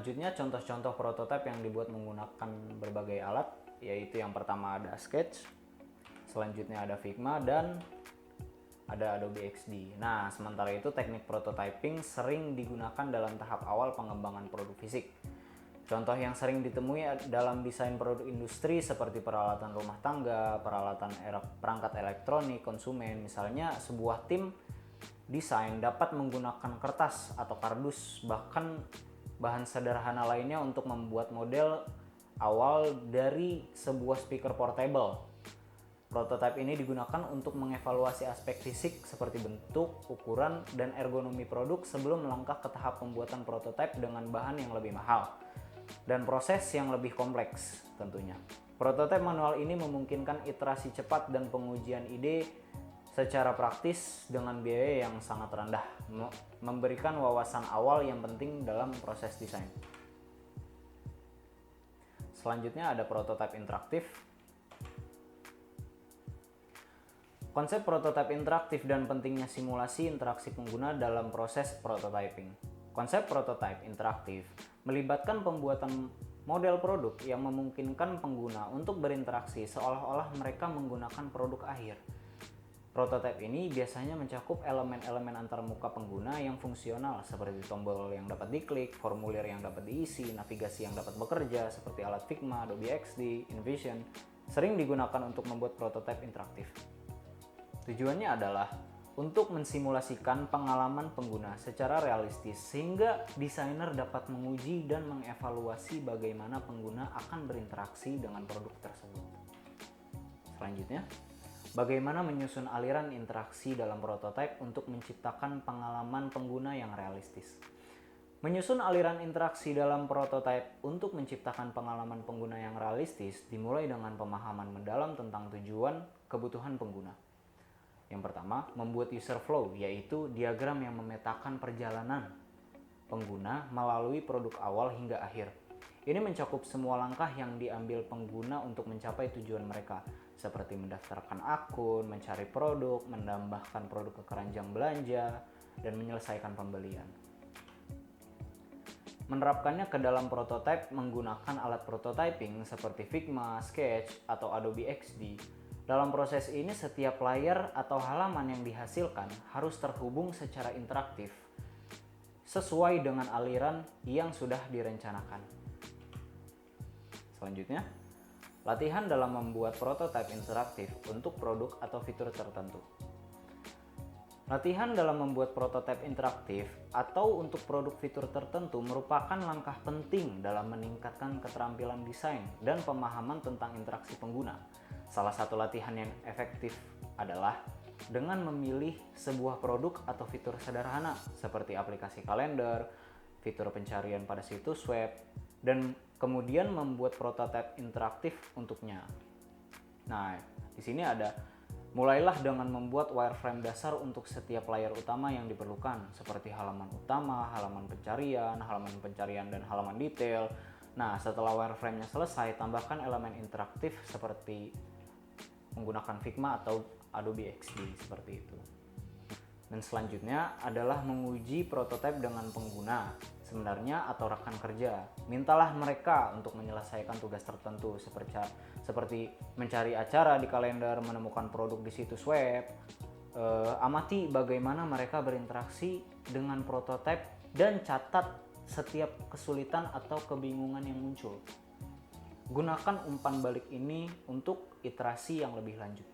Selanjutnya contoh-contoh prototipe yang dibuat menggunakan berbagai alat, yaitu yang pertama ada Sketch, selanjutnya ada Figma, dan ada Adobe XD. Nah, sementara itu teknik prototyping sering digunakan dalam tahap awal pengembangan produk fisik. Contoh yang sering ditemui dalam desain produk industri seperti peralatan rumah tangga, perangkat elektronik, konsumen. Misalnya sebuah tim desain dapat menggunakan kertas atau kardus, bahkan bahan sederhana lainnya untuk membuat model awal dari sebuah speaker portable. Prototipe ini digunakan untuk mengevaluasi aspek fisik seperti bentuk, ukuran, dan ergonomi produk sebelum melangkah ke tahap pembuatan prototipe dengan bahan yang lebih mahal dan proses yang lebih kompleks tentunya. Prototipe manual ini memungkinkan iterasi cepat dan pengujian ide secara praktis dengan biaya yang sangat rendah, memberikan wawasan awal yang penting dalam proses desain. Selanjutnya ada prototipe interaktif. Konsep prototipe interaktif dan pentingnya simulasi interaksi pengguna dalam proses prototyping. Konsep prototipe interaktif melibatkan pembuatan model produk yang memungkinkan pengguna untuk berinteraksi seolah-olah mereka menggunakan produk akhir. Prototipe ini biasanya mencakup elemen-elemen antarmuka pengguna yang fungsional seperti tombol yang dapat diklik, formulir yang dapat diisi, navigasi yang dapat bekerja seperti alat Figma, Adobe XD, InVision, sering digunakan untuk membuat prototipe interaktif. Tujuannya adalah untuk mensimulasikan pengalaman pengguna secara realistis sehingga desainer dapat menguji dan mengevaluasi bagaimana pengguna akan berinteraksi dengan produk tersebut. Selanjutnya, bagaimana menyusun aliran interaksi dalam prototipe untuk menciptakan pengalaman pengguna yang realistis. Menyusun aliran interaksi dalam prototipe untuk menciptakan pengalaman pengguna yang realistis dimulai dengan pemahaman mendalam tentang tujuan kebutuhan pengguna. Yang pertama, membuat user flow, yaitu diagram yang memetakan perjalanan pengguna melalui produk awal hingga akhir. Ini mencakup semua langkah yang diambil pengguna untuk mencapai tujuan mereka, seperti mendaftarkan akun, mencari produk, menambahkan produk ke keranjang belanja, dan menyelesaikan pembelian. Menerapkannya ke dalam prototipe menggunakan alat prototyping seperti Figma, Sketch, atau Adobe XD. Dalam proses ini, setiap layar atau halaman yang dihasilkan harus terhubung secara interaktif sesuai dengan aliran yang sudah direncanakan. Selanjutnya, latihan dalam membuat prototipe interaktif untuk produk atau fitur tertentu. Latihan dalam membuat prototipe interaktif atau untuk produk fitur tertentu merupakan langkah penting dalam meningkatkan keterampilan desain dan pemahaman tentang interaksi pengguna. Salah satu latihan yang efektif adalah dengan memilih sebuah produk atau fitur sederhana seperti aplikasi kalender, fitur pencarian pada situs web, dan kemudian membuat prototipe interaktif untuknya. Nah, di sini mulailah dengan membuat wireframe dasar untuk setiap layar utama yang diperlukan, seperti halaman utama, halaman pencarian, dan halaman detail. Nah, setelah wireframe-nya selesai, tambahkan elemen interaktif seperti menggunakan Figma atau Adobe XD seperti itu. Dan selanjutnya adalah menguji prototipe dengan pengguna sebenarnya atau rekan kerja. Mintalah mereka untuk menyelesaikan tugas tertentu seperti mencari acara di kalender, menemukan produk di situs web. Amati bagaimana mereka berinteraksi dengan prototipe dan catat setiap kesulitan atau kebingungan yang muncul. Gunakan umpan balik ini untuk iterasi yang lebih lanjut.